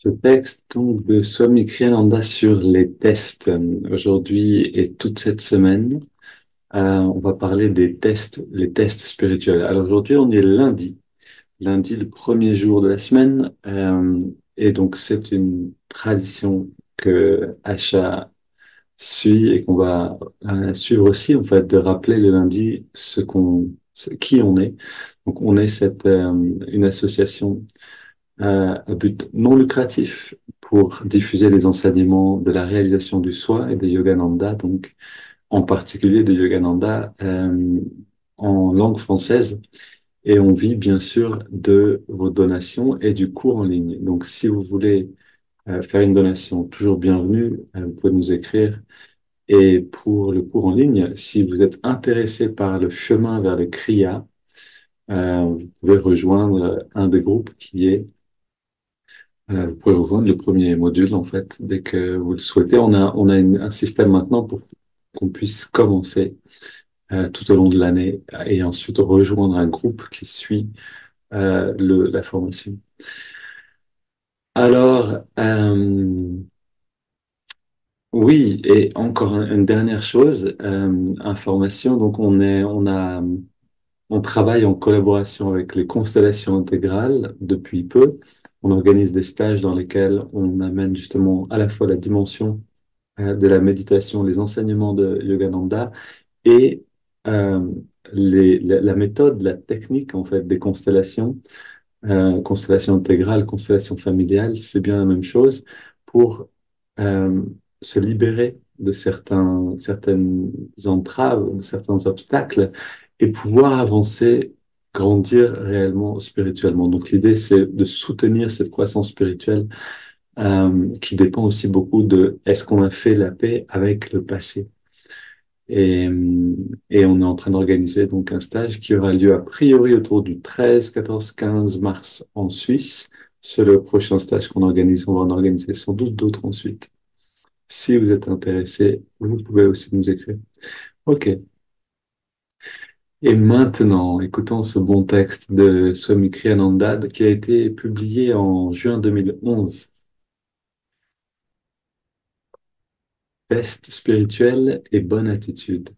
Ce texte donc de Swami Kriyananda sur les tests. Aujourd'hui et toute cette semaine, on va parler des tests, les tests spirituels. Alors aujourd'hui, on est lundi, le premier jour de la semaine, et donc c'est une tradition que Asha suit et qu'on va suivre aussi, en fait, de rappeler le lundi qui on est. Donc on est une association à but non lucratif pour diffuser les enseignements de la réalisation du soi et de Yogananda, donc en particulier de Yogananda en langue française. Et on vit bien sûr de vos donations et du cours en ligne. Donc si vous voulez faire une donation, toujours bienvenue, vous pouvez nous écrire. Et pour le cours en ligne, si vous êtes intéressé par le chemin vers le Kriya, vous pouvez rejoindre un des groupes qui est vous pouvez rejoindre le premier module, en fait, dès que vous le souhaitez. On a un système maintenant pour qu'on puisse commencer tout au long de l'année et ensuite rejoindre un groupe qui suit la formation. Alors, oui, et encore une dernière chose, information. Donc, on travaille en collaboration avec les constellations intégrales depuis peu. On organise des stages dans lesquels on amène justement à la fois la dimension de la méditation, les enseignements de Yogananda et euh, la méthode, la technique en fait des constellations, constellation intégrale, constellation familiale, c'est bien la même chose pour euh, se libérer de certaines entraves, de certains obstacles et pouvoir avancer, grandir réellement spirituellement. Donc l'idée, c'est de soutenir cette croissance spirituelle qui dépend aussi beaucoup de est-ce qu'on a fait la paix avec le passé. Et, et on est en train d'organiser donc un stage qui aura lieu a priori autour du 13, 14, 15 mars en Suisse. C'est le prochain stage qu'on organise. On va en organiser sans doute d'autres ensuite. Si vous êtes intéressé, vous pouvez aussi nous écrire. OK. Et maintenant, écoutons ce bon texte de Swami Kriyananda qui a été publié en juin 2011. Test spirituel et bonne attitude.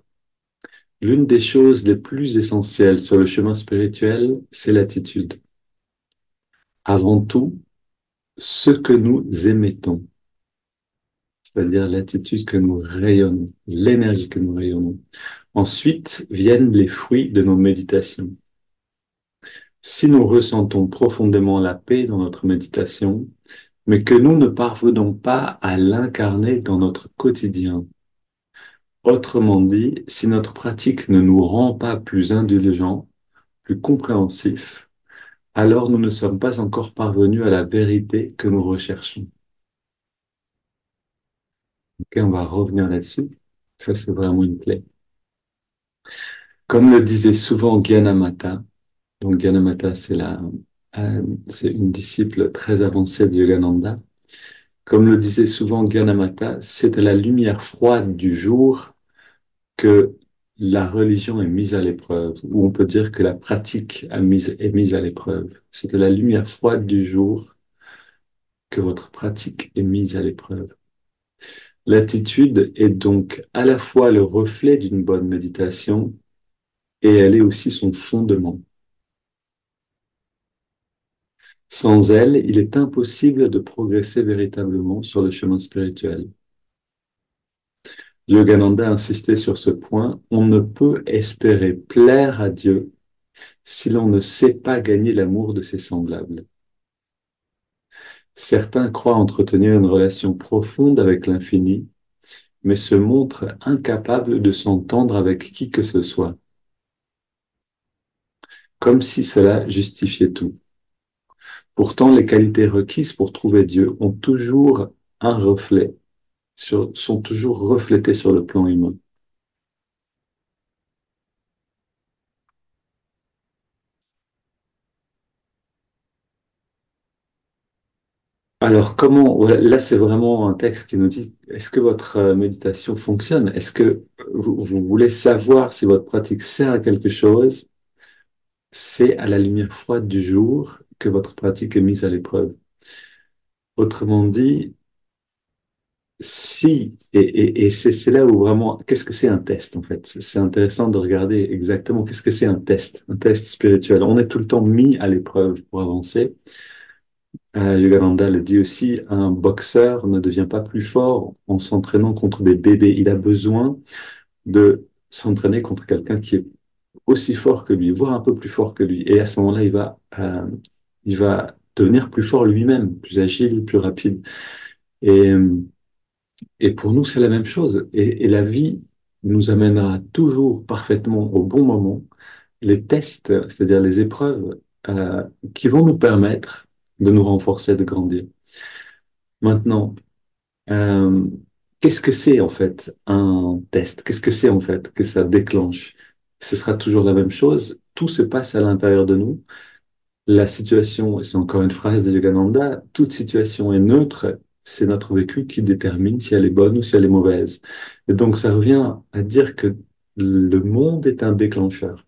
L'une des choses les plus essentielles sur le chemin spirituel, c'est l'attitude. Avant tout, ce que nous émettons, c'est-à-dire l'attitude que nous rayonnons, l'énergie que nous rayonnons. Ensuite viennent les fruits de nos méditations. Si nous ressentons profondément la paix dans notre méditation, mais que nous ne parvenons pas à l'incarner dans notre quotidien, autrement dit, si notre pratique ne nous rend pas plus indulgents, plus compréhensifs, alors nous ne sommes pas encore parvenus à la vérité que nous recherchons. Ok, on va revenir là-dessus. Ça, c'est vraiment une clé. Comme le disait souvent Gyanamata, donc Gyanamata, c'est une disciple très avancée de Yogananda. Comme le disait souvent Gyanamata, c'est à la lumière froide du jour que la religion est mise à l'épreuve, ou on peut dire que la pratique est mise à l'épreuve. C'est à la lumière froide du jour que votre pratique est mise à l'épreuve. L'attitude est donc à la fois le reflet d'une bonne méditation et elle est aussi son fondement. Sans elle, il est impossible de progresser véritablement sur le chemin spirituel. Yogananda a insisté sur ce point. On ne peut espérer plaire à Dieu si l'on ne sait pas gagner l'amour de ses semblables. Certains croient entretenir une relation profonde avec l'infini, mais se montrent incapables de s'entendre avec qui que ce soit, comme si cela justifiait tout. Pourtant, les qualités requises pour trouver Dieu ont toujours un reflet, sont toujours reflétées sur le plan humain. Alors, comment, voilà, là, c'est vraiment un texte qui nous dit, est-ce que votre méditation fonctionne? Est-ce que vous voulez savoir si votre pratique sert à quelque chose? C'est à la lumière froide du jour que votre pratique est mise à l'épreuve. Autrement dit, si, et c'est là où vraiment, qu'est-ce que c'est un test en fait? C'est intéressant de regarder exactement qu'est-ce que c'est un test spirituel. On est tout le temps mis à l'épreuve pour avancer. Yogananda le dit aussi, un boxeur ne devient pas plus fort en s'entraînant contre des bébés. Il a besoin de s'entraîner contre quelqu'un qui est aussi fort que lui, voire un peu plus fort que lui. Et à ce moment-là, il va devenir plus fort lui-même, plus agile, plus rapide. Et, et pour nous, c'est la même chose. Et la vie nous amènera toujours parfaitement au bon moment les tests, c'est-à-dire les épreuves qui vont nous permettre de nous renforcer, de grandir. Maintenant, euh, qu'est-ce que c'est en fait un test? Qu'est-ce que c'est en fait que ça déclenche? Ce sera toujours la même chose. Tout se passe à l'intérieur de nous. La situation, et c'est encore une phrase de Yogananda, toute situation est neutre, c'est notre vécu qui détermine si elle est bonne ou si elle est mauvaise. Et donc ça revient à dire que le monde est un déclencheur.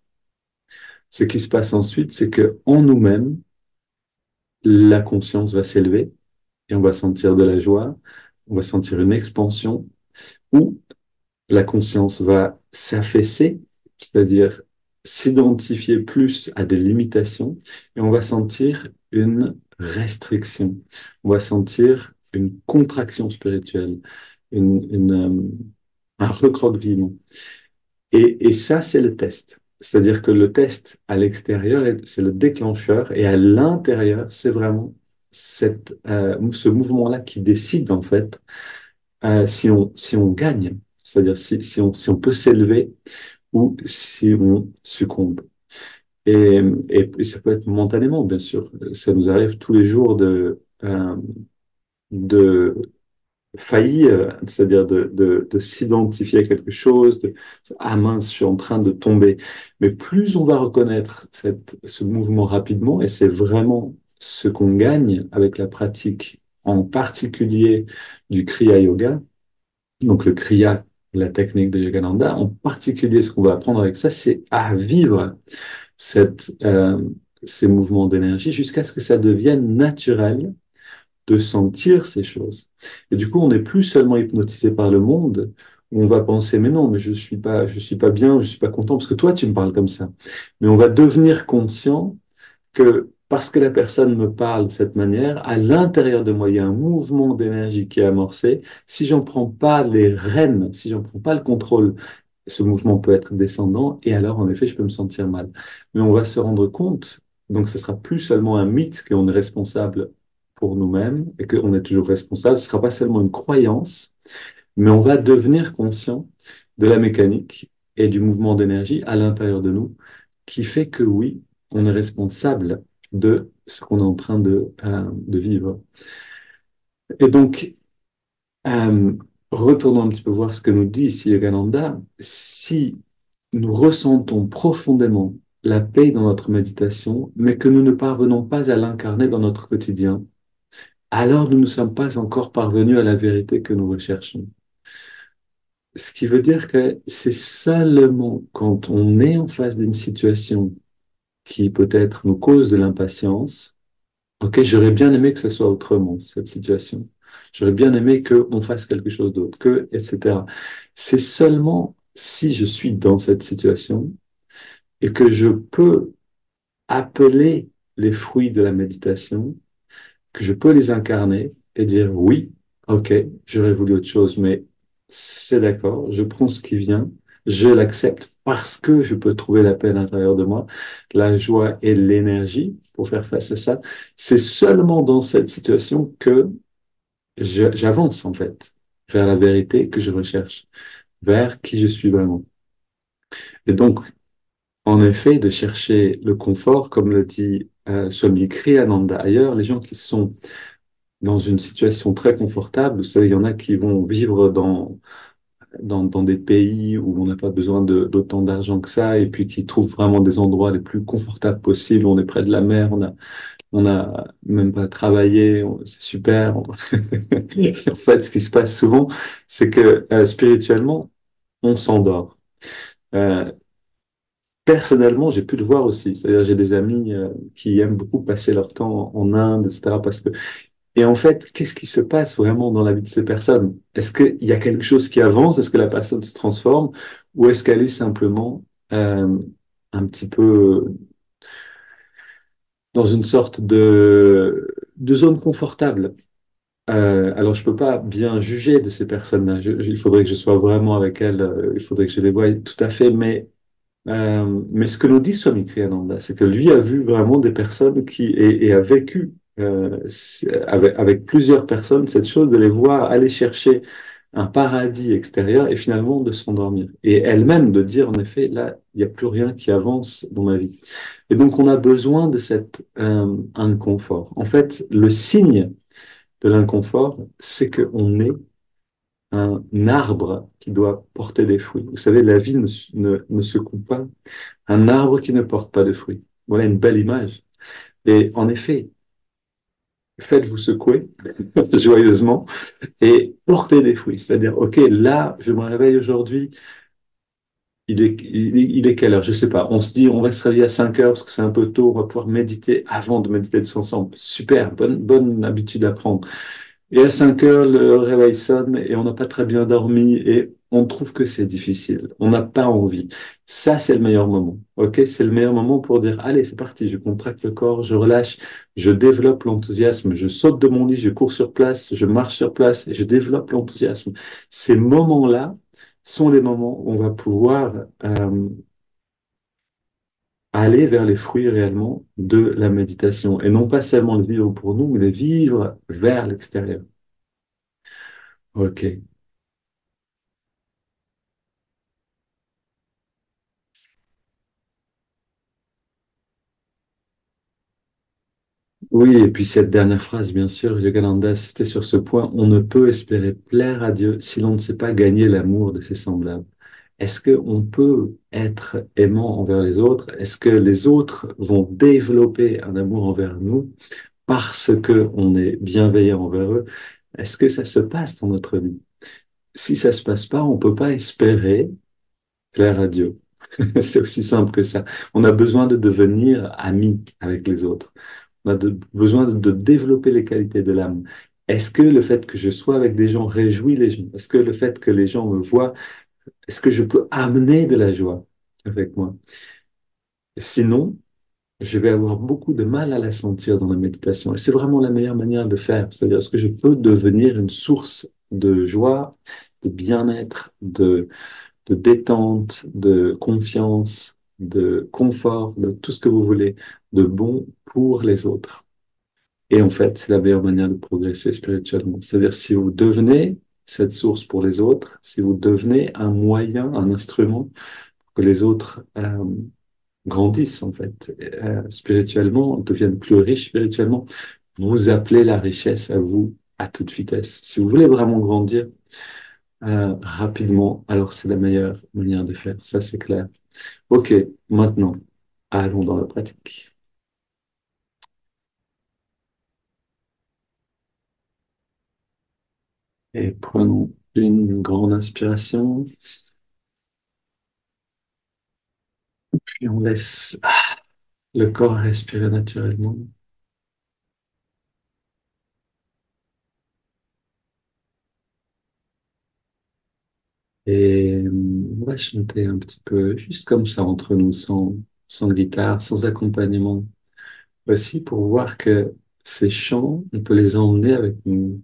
Ce qui se passe ensuite, c'est que en nous-mêmes, la conscience va s'élever et on va sentir de la joie, on va sentir une expansion, ou la conscience va s'affaisser, c'est-à-dire s'identifier plus à des limitations, et on va sentir une restriction. On va sentir une contraction spirituelle, un recroquevillement. Et ça, c'est le test. C'est-à-dire que le test à l'extérieur, c'est le déclencheur, et à l'intérieur, c'est vraiment ce mouvement-là qui décide, en fait, si on gagne, c'est-à-dire si on peut s'élever ou si on succombe. Et, et ça peut être momentanément, bien sûr. Ça nous arrive tous les jours de faillir, c'est-à-dire de s'identifier à quelque chose, ah mince, je suis en train de tomber. Mais plus on va reconnaître ce mouvement rapidement, et c'est vraiment ce qu'on gagne avec la pratique, en particulier du Kriya Yoga, donc le Kriya, la technique de Yogananda, en particulier ce qu'on va apprendre avec ça, c'est à vivre cette, ces mouvements d'énergie jusqu'à ce que ça devienne naturel de sentir ces choses. Et du coup, on n'est plus seulement hypnotisé par le monde, où on va penser, mais non, mais je suis pas bien, je suis pas content, parce que toi, tu me parles comme ça. Mais on va devenir conscient que parce que la personne me parle de cette manière, à l'intérieur de moi, il y a un mouvement d'énergie qui est amorcé. Si j'en prends pas les rênes, si j'en prends pas le contrôle, ce mouvement peut être descendant, et alors, en effet, je peux me sentir mal. Mais on va se rendre compte, donc ce sera plus seulement un mythe qu'on est responsable pour nous-mêmes et qu'on est toujours responsable. Ce sera pas seulement une croyance, mais on va devenir conscient de la mécanique et du mouvement d'énergie à l'intérieur de nous qui fait que oui, on est responsable de ce qu'on est en train de vivre. Et donc, euh, retournons un petit peu voir ce que nous dit ici Yogananda. Si nous ressentons profondément la paix dans notre méditation, mais que nous ne parvenons pas à l'incarner dans notre quotidien, alors nous ne sommes pas encore parvenus à la vérité que nous recherchons. Ce qui veut dire que c'est seulement quand on est en face d'une situation qui peut-être nous cause de l'impatience. Ok, j'aurais bien aimé que ce soit autrement, cette situation. J'aurais bien aimé qu'on fasse quelque chose d'autre, etc. C'est seulement si je suis dans cette situation et que je peux appeler les fruits de la méditation, que je peux les incarner et dire oui, ok, j'aurais voulu autre chose, mais c'est d'accord, je prends ce qui vient, je l'accepte parce que je peux trouver la paix à l'intérieur de moi, la joie et l'énergie pour faire face à ça. C'est seulement dans cette situation que j'avance en fait vers la vérité que je recherche, vers qui je suis vraiment. Et donc, en effet, de chercher le confort, comme le dit Swami Kriyananda ailleurs, les gens qui sont dans une situation très confortable. Vous savez, il y en a qui vont vivre dans des pays où on n'a pas besoin d'autant d'argent que ça, et puis qui trouvent vraiment des endroits les plus confortables possibles. On est près de la mer, on a même pas travaillé, c'est super. En fait, ce qui se passe souvent, c'est que spirituellement, on s'endort. Euh, Personnellement, j'ai pu le voir aussi. C'est-à-dire, j'ai des amis qui aiment beaucoup passer leur temps en Inde, etc., parce que Et en fait, qu'est-ce qui se passe vraiment dans la vie de ces personnes? Est-ce qu'il y a quelque chose qui avance? Est-ce que la personne se transforme? Ou est-ce qu'elle est simplement euh, un petit peu dans une sorte de zone confortable? Alors, je peux pas bien juger de ces personnes-là. Il faudrait que je sois vraiment avec elles, il faudrait que je les voie tout à fait. Mais ce que nous dit Swami Kriyananda, c'est que lui a vu vraiment des personnes et a vécu avec plusieurs personnes cette chose de les voir aller chercher un paradis extérieur et finalement de s'endormir. Et elle-même de dire, en effet, là, il n'y a plus rien qui avance dans ma vie. Et donc, on a besoin de cet inconfort. En fait, le signe de l'inconfort, c'est qu'on est un arbre qui doit porter des fruits. Vous savez, la vie ne se coupe pas. Un arbre qui ne porte pas de fruits. Voilà une belle image. Et en effet, faites-vous secouer joyeusement et portez des fruits. C'est-à-dire, OK, là, je me réveille aujourd'hui, il est quelle heure? Je sais pas. On se dit, on va se réveiller à 5 heures parce que c'est un peu tôt, on va pouvoir méditer avant de méditer tous ensemble. Super, bonne habitude à prendre. Et à 5 heures, le réveil sonne et on n'a pas très bien dormi et on trouve que c'est difficile. On n'a pas envie. Ça, c'est le meilleur moment. OK? C'est le meilleur moment pour dire, allez, c'est parti. Je contracte le corps, je relâche, je développe l'enthousiasme, je saute de mon lit, je cours sur place, je marche sur place et je développe l'enthousiasme. Ces moments-là sont les moments où on va pouvoir aller vers les fruits réellement de la méditation et non pas seulement le vivre pour nous, mais le vivre vers l'extérieur. OK. Oui, et puis cette dernière phrase, bien sûr, Yogananda insistait sur ce point, on ne peut espérer plaire à Dieu si l'on ne sait pas gagner l'amour de ses semblables. Est-ce qu'on peut être aimant envers les autres? Est-ce que les autres vont développer un amour envers nous parce que on est bienveillant envers eux? Est-ce que ça se passe dans notre vie? Si ça se passe pas, on peut pas espérer plaire à Dieu. C'est aussi simple que ça. On a besoin de devenir amis avec les autres. On a besoin de développer les qualités de l'âme. Est-ce que le fait que je sois avec des gens réjouit les gens? Est-ce que le fait que les gens me voient, est-ce que je peux amener de la joie avec moi? Sinon, je vais avoir beaucoup de mal à la sentir dans la méditation. Et c'est vraiment la meilleure manière de faire. C'est-à-dire, est-ce que je peux devenir une source de joie, de bien-être, de détente, de confiance, de confort, de tout ce que vous voulez, de bon pour les autres? Et en fait, c'est la meilleure manière de progresser spirituellement. C'est-à-dire, si vous devenez cette source pour les autres, si vous devenez un moyen, un instrument pour que les autres grandissent, en fait, spirituellement, deviennent plus riches spirituellement, vous appelez la richesse à vous à toute vitesse. Si vous voulez vraiment grandir rapidement, alors c'est la meilleure manière de faire. Ça, c'est clair. OK, maintenant, allons dans la pratique. Et prenons une grande inspiration. Et on laisse le corps respirer naturellement. Et on va chanter un petit peu, juste comme ça, entre nous, sans guitare, sans accompagnement. Aussi pour voir que ces chants, on peut les emmener avec nous.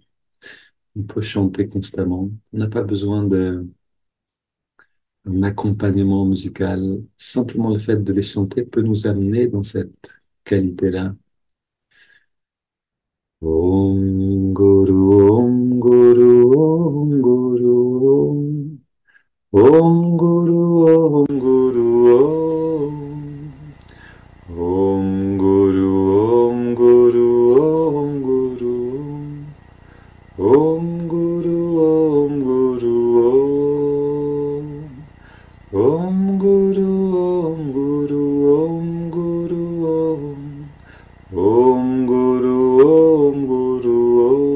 On peut chanter constamment. On n'a pas besoin d'un accompagnement musical. Simplement le fait de les chanter peut nous amener dans cette qualité-là. Om Guru, Om Guru, Om Guru, Om Guru, Om Guru, Om Guru, Om Guru, Om Guru, Om Guru, Om Guru, Om Guru, Om Guru, Om Guru, Om Guru, Om Guru,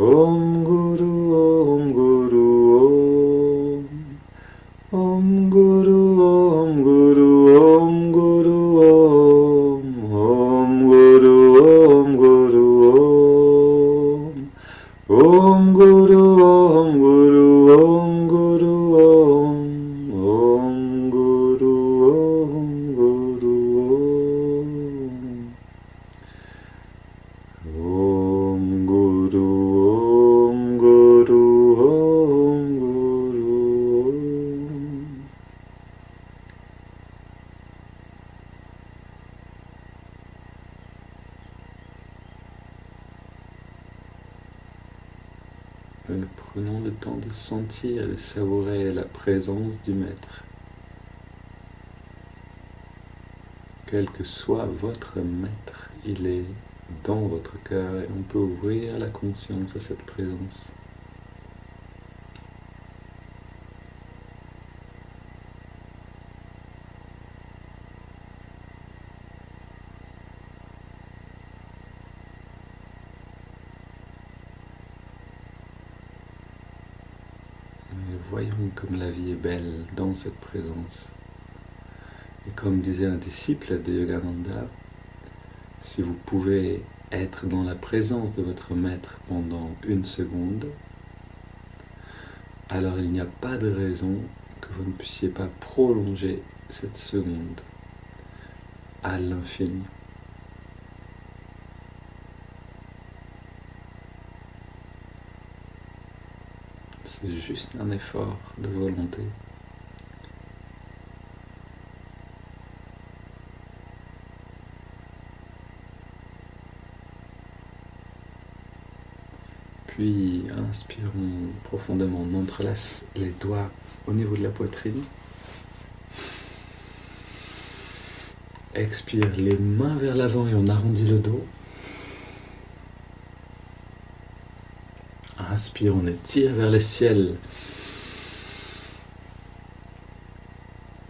Om Guru, Om Guru, Om. Om Guru, Om Guru, Om Guru, Om. Om Guru, Om Guru, Om. Om Guru, Om Guru, Om Guru, Om. Om Guru, Om Guru, Om. Om Guru, Om Guru, Om Guru, Om. Prenons le temps de sentir et de savourer la présence du Maître. Quel que soit votre Maître, il est dans votre cœur et on peut ouvrir la conscience à cette présence. Et voyons comme la vie est belle dans cette présence. Et comme disait un disciple de Yogananda, si vous pouvez être dans la présence de votre maître pendant 1 seconde, alors il n'y a pas de raison que vous ne puissiez pas prolonger cette seconde à l'infini. C'est juste un effort de volonté. Puis inspirons profondément, on entrelace les doigts au niveau de la poitrine. Expire les mains vers l'avant et on arrondit le dos. Inspire, on étire vers le ciel.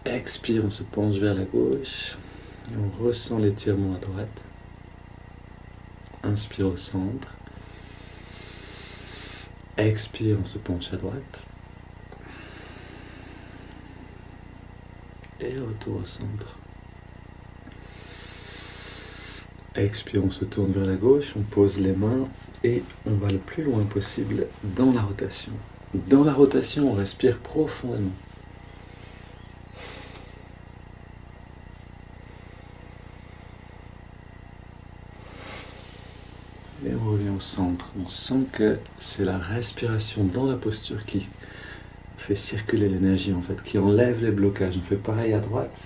Expire, on se penche vers la gauche. Et on ressent l'étirement à droite. Inspire au centre. Expire, on se penche à droite. Et retour au centre. Expire, on se tourne vers la gauche, on pose les mains et on va le plus loin possible dans la rotation. Dans la rotation, on respire profondément. Et on revient au centre. On sent que c'est la respiration dans la posture qui fait circuler l'énergie, en fait, qui enlève les blocages. On fait pareil à droite.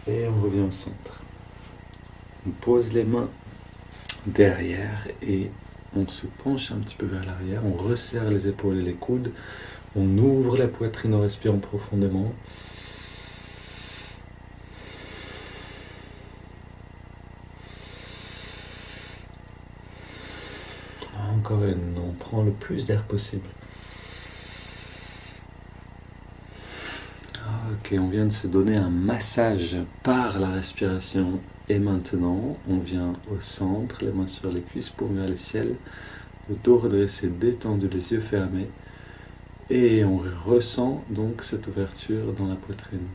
Et on revient au centre. On pose les mains derrière et on se penche un petit peu vers l'arrière. On resserre les épaules et les coudes. On ouvre la poitrine en respirant profondément. Encore une, on prend le plus d'air possible. Ok, on vient de se donner un massage par la respiration. Et maintenant, on vient au centre, les mains sur les cuisses, paume vers le ciel, le dos redressé, détendu, les yeux fermés. Et on ressent donc cette ouverture dans la poitrine.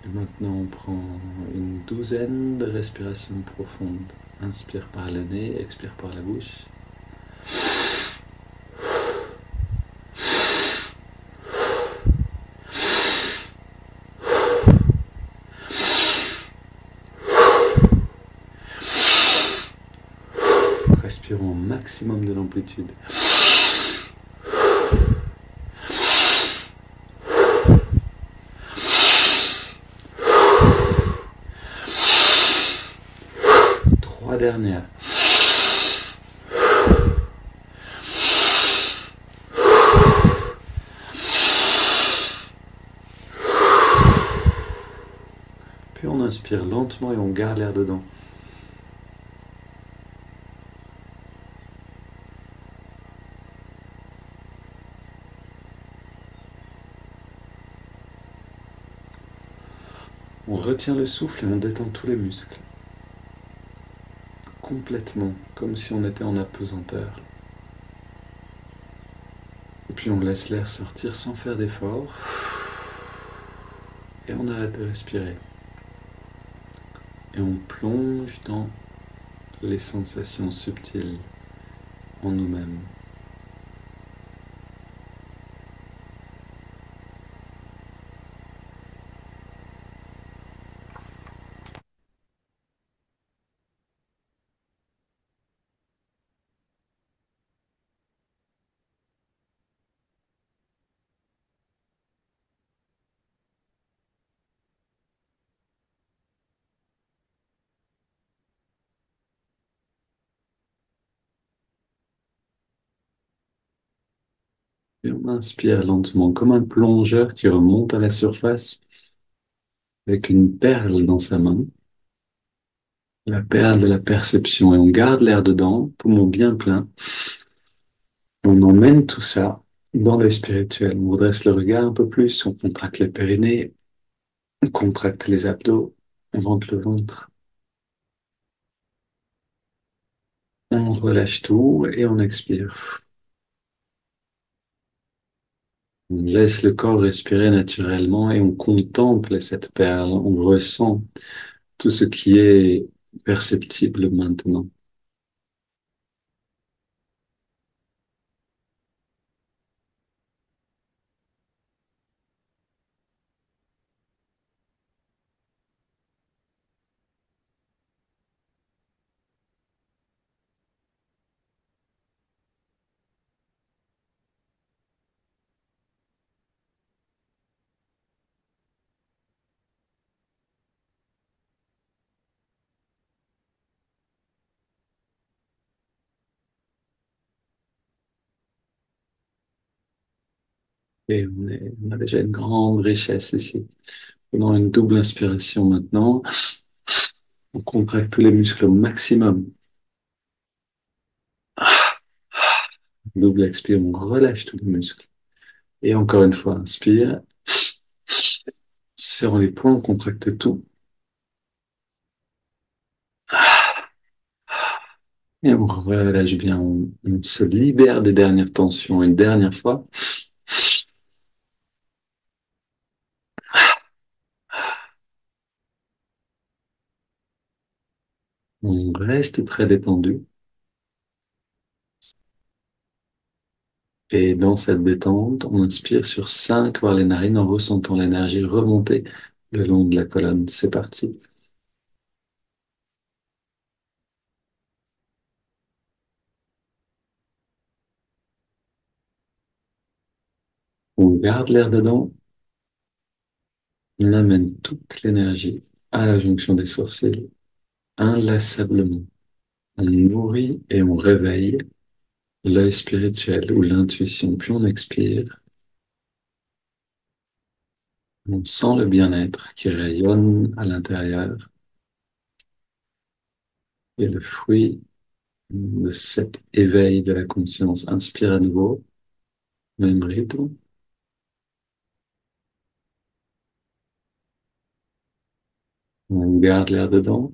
Et maintenant, on prend une douzaine de respirations profondes. Inspire par le nez, expire par la bouche. Respirons au maximum de l'amplitude. Trois dernières. Puis on inspire lentement et on garde l'air dedans. On retient le souffle et on détend tous les muscles. Complètement, comme si on était en apesanteur. Et puis on laisse l'air sortir sans faire d'effort. Et on arrête de respirer. Et on plonge dans les sensations subtiles en nous-mêmes. Et on inspire lentement, comme un plongeur qui remonte à la surface avec une perle dans sa main, la perle de la perception. Et on garde l'air dedans, poumon bien plein. On emmène tout ça dans le spirituel. On redresse le regard un peu plus, on contracte les périnées, on contracte les abdos, on rentre le ventre. On relâche tout et on expire. On laisse le corps respirer naturellement et on contemple cette perle. On ressent tout ce qui est perceptible maintenant. Et on a déjà une grande richesse ici. Prenons une double inspiration maintenant. On contracte tous les muscles au maximum. Double expire, on relâche tous les muscles. Et encore une fois, inspire. Serrons les poings, on contracte tout. Et on relâche bien. On se libère des dernières tensions une dernière fois. On reste très détendu. Et dans cette détente, on inspire sur 5 par les narines en ressentant l'énergie remonter le long de la colonne. C'est parti. On garde l'air dedans. On amène toute l'énergie à la jonction des sourcils, inlassablement. On nourrit et on réveille l'œil spirituel ou l'intuition. Puis on expire. On sent le bien-être qui rayonne à l'intérieur. Et le fruit de cet éveil de la conscience. Inspire à nouveau, même rythme. On garde l'air dedans.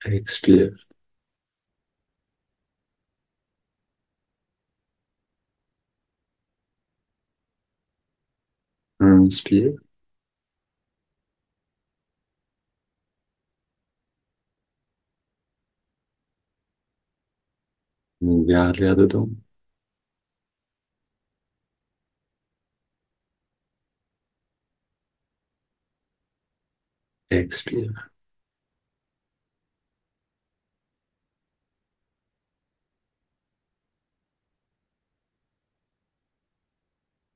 Expire. Inspire. On garde l'air dedans. Expire.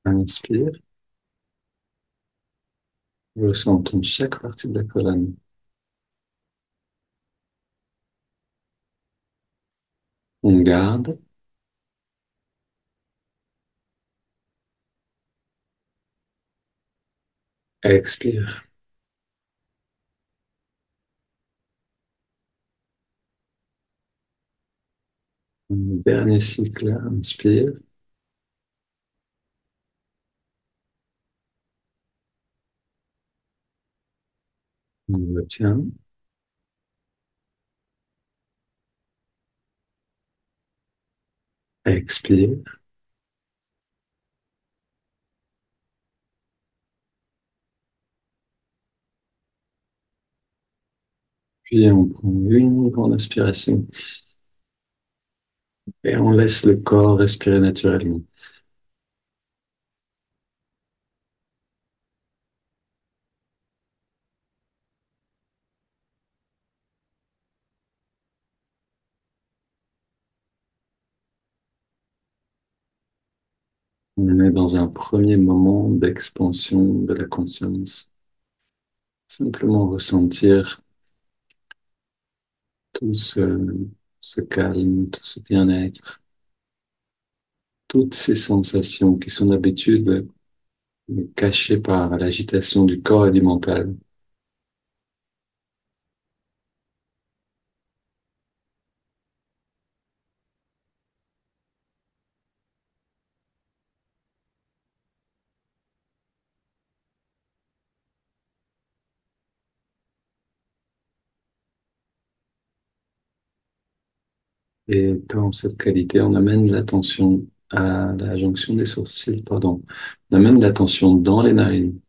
Inspire. Ressentons chaque partie de la colonne. On garde. Expire. Dernier cycle, inspire. On retient. Expire. Puis on prend une grande inspiration et on laisse le corps respirer naturellement. On est dans un premier moment d'expansion de la conscience. Simplement ressentir tout ce calme, tout ce bien-être, toutes ces sensations qui sont d'habitude cachées par l'agitation du corps et du mental. Et dans cette qualité, on amène l'attention à la jonction des sourcils, pardon. On amène l'attention dans les narines.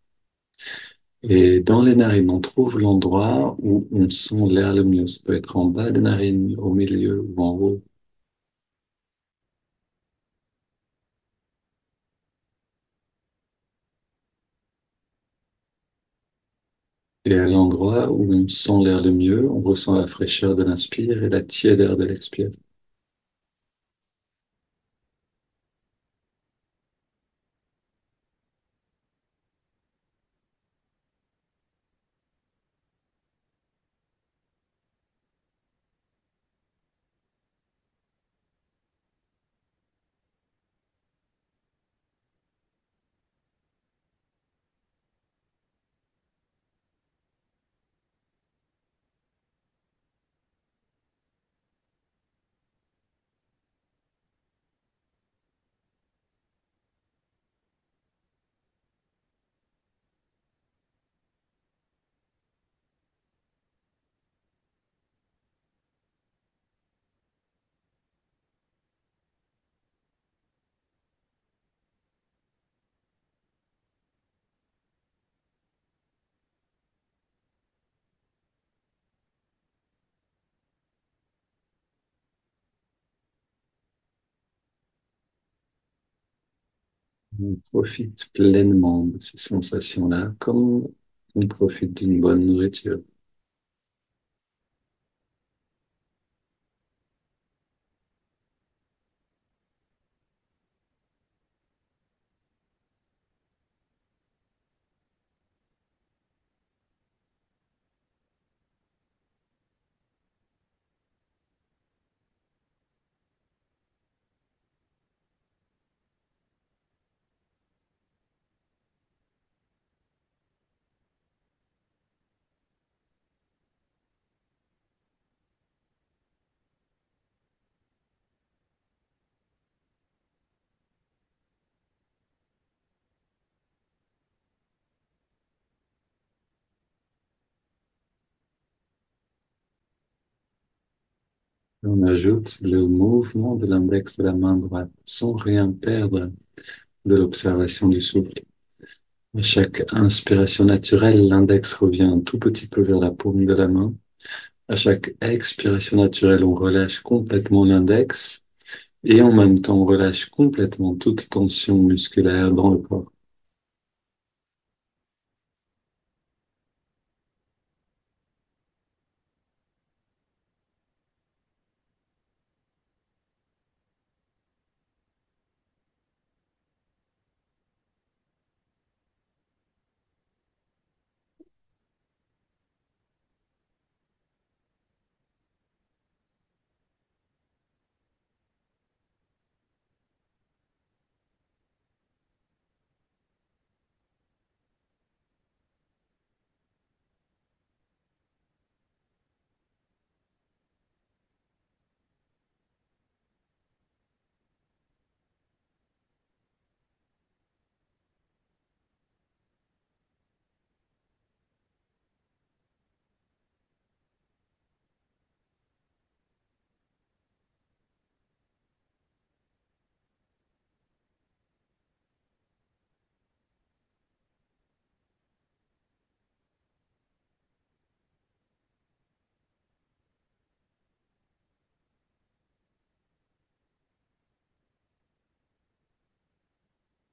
Et dans les narines, on trouve l'endroit où on sent l'air le mieux. Ça peut être en bas des narines, au milieu ou en haut. Et à l'endroit où on sent l'air le mieux, on ressent la fraîcheur de l'inspire et la tiédeur de l'expire. On profite pleinement de ces sensations-là, comme on profite d'une bonne nourriture. On ajoute le mouvement de l'index de la main droite sans rien perdre de l'observation du souffle. À chaque inspiration naturelle, l'index revient un tout petit peu vers la paume de la main. À chaque expiration naturelle, on relâche complètement l'index et en même temps, on relâche complètement toute tension musculaire dans le corps.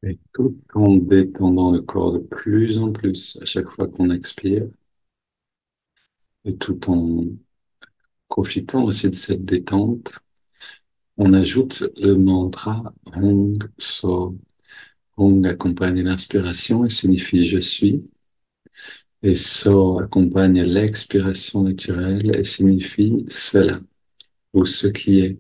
Et tout en détendant le corps de plus en plus à chaque fois qu'on expire, et tout en profitant aussi de cette détente, on ajoute le mantra Hong So. Hong accompagne l'inspiration et signifie je suis, et So accompagne l'expiration naturelle et signifie cela ou ce qui est.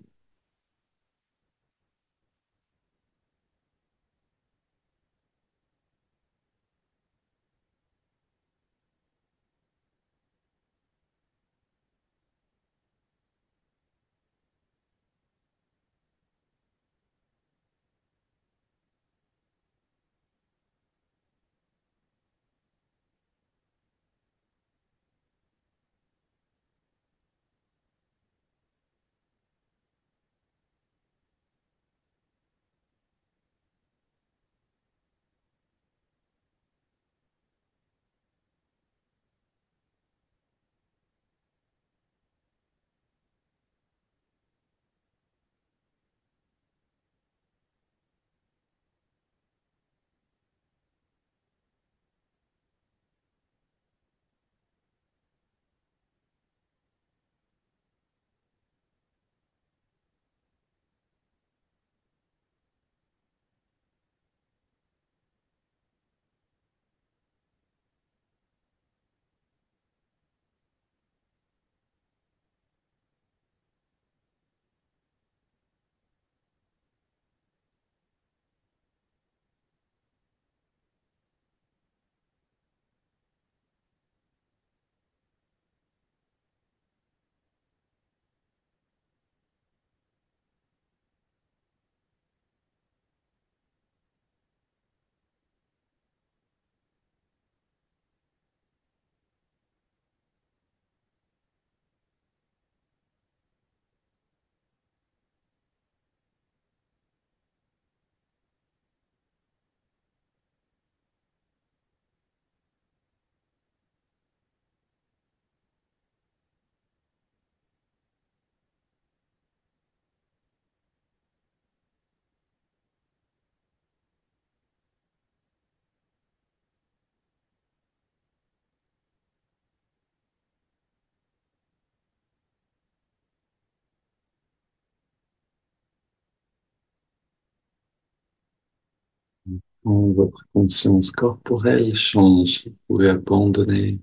Quand votre conscience corporelle change, vous pouvez abandonner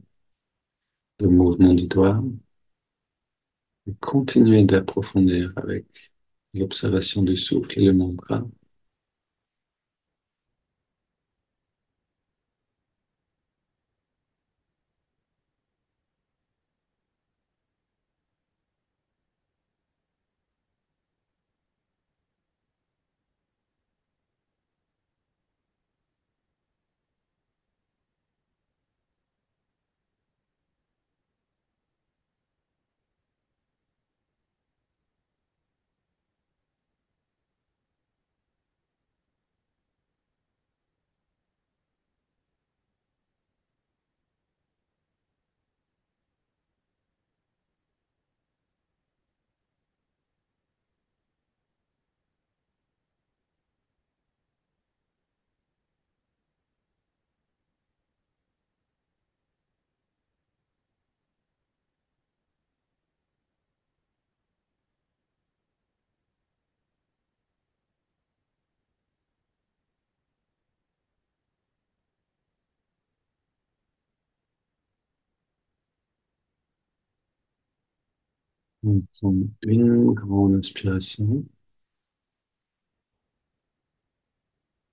le mouvement du doigt et continuer d'approfondir avec l'observation du souffle et le mantra. On prend une grande inspiration.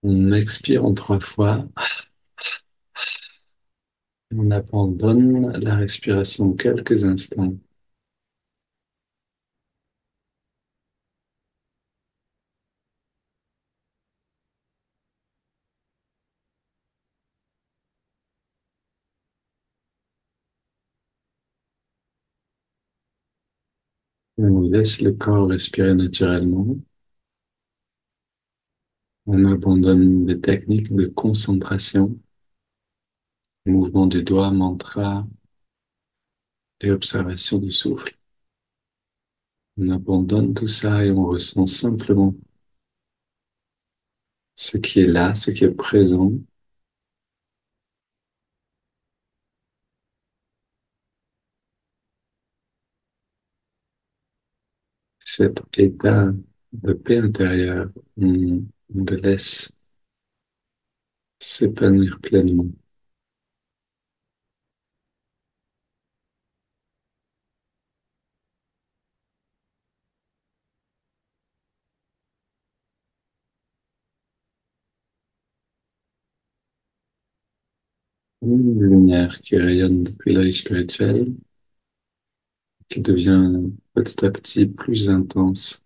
On expire en 3 fois. On abandonne la respiration quelques instants. On laisse le corps respirer naturellement. On abandonne les techniques de concentration, mouvement du doigt, mantra et observation du souffle. On abandonne tout ça et on ressent simplement ce qui est là, ce qui est présent, cet état de paix intérieure, on le laisse s'épanouir pleinement. Une lumière qui rayonne depuis l'œil spirituel, qui devient petit à petit plus intense.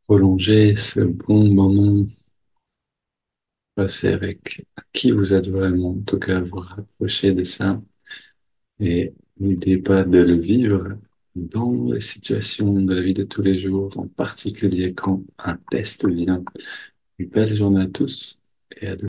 Prolonger ce bon moment passé avec qui vous êtes vraiment, en tout cas vous rapprocher de ça et n'oubliez pas de le vivre dans les situations de la vie de tous les jours, en particulier quand un test vient. Une belle journée à tous et à